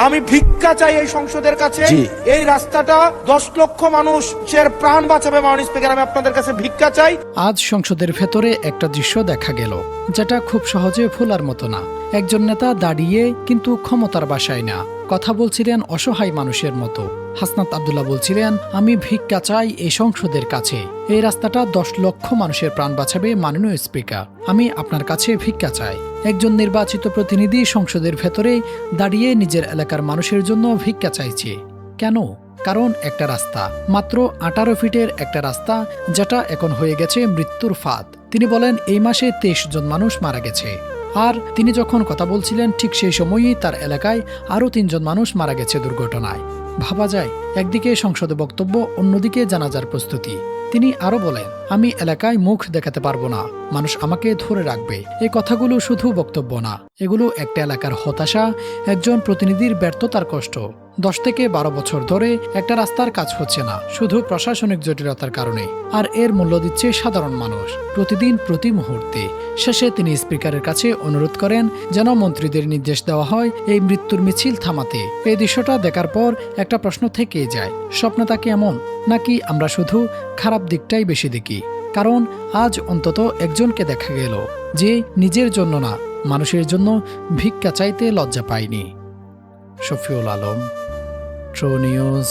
আমি ভিক্ষা চাই এই সংসদের কাছে। এই রাস্তাটা 10 লক্ষ মানুষের প্রাণ বাঁচাবে। মাননীয় স্পিকার, আমি আপনাদের কাছে ভিক্ষা চাই। আজ সংসদের ভেতরে একটা দৃশ্য দেখা গেল যেটা খুব সহজে ভোলার মতো না। একজন নেতা দাঁড়িয়ে কিন্তু ক্ষমতার বাসায় না, কথা বলছিলেন অসহায় মানুষের মতো। হাসনাত আব্দুল্লাহ বলছিলেন, আমি ভিক্ষা চাই এই সংসদের কাছে। এই রাস্তাটা 10 লক্ষ মানুষের প্রাণ বাঁচাবে মাননীয় স্পিকার, আমি আপনার কাছে ভিক্ষা চাই। একজন নির্বাচিত প্রতিনিধি সংসদের ভেতরে দাঁড়িয়ে নিজের এলাকার মানুষের জন্য ভিক্ষা চাইছে। কেন? কারণ একটা রাস্তা, মাত্র 18 ফিটের একটা রাস্তা, যেটা এখন হয়ে গেছে মৃত্যুর ফাঁদ। তিনি বলেন এই মাসে 23 জন মানুষ মারা গেছে। আর তিনি যখন কথা বলছিলেন ঠিক সেই সময়ই তার এলাকায় আরও 3 জন মানুষ মারা গেছে দুর্ঘটনায়। ভাবা যায়, একদিকে সংসদে বক্তব্য, অন্যদিকে জানাজার প্রস্তুতি। তিনি আরো বলেন, আমি এলাকায় মুখ দেখাতে পারবো না, মানুষ আমাকে ধরে রাখবে। এই কথাগুলো শুধু বক্তব্য না, এগুলো একটা এলাকার হতাশা, একজন প্রতিনিধির ব্যর্থতার কষ্ট। 10 থেকে 12 বছর ধরে একটা রাস্তার কাজ হচ্ছে না, শুধু প্রশাসনিক জটিলতার কারণে। আর এর মূল্য দিচ্ছে সাধারণ মানুষ প্রতিদিন, প্রতি মুহূর্তে। শেষে তিনি স্পিকারের কাছে অনুরোধ করেন যেন মন্ত্রীদের নির্দেশ দেওয়া হয় এই মৃত্যুর মিছিল থামাতে। এই দৃশ্যটা দেখার পর একটা প্রশ্ন থেকেই যায়, স্বপ্নটা কি এমন, নাকি আমরা শুধু খারাপ দিকটাই বেশি দেখি? কারণ আজ অন্তত একজনকে দেখা গেল যে নিজের জন্য না, মানুষের জন্য ভিক্ষা চাইতে লজ্জা পায়নি। Shafiul Alam, true news.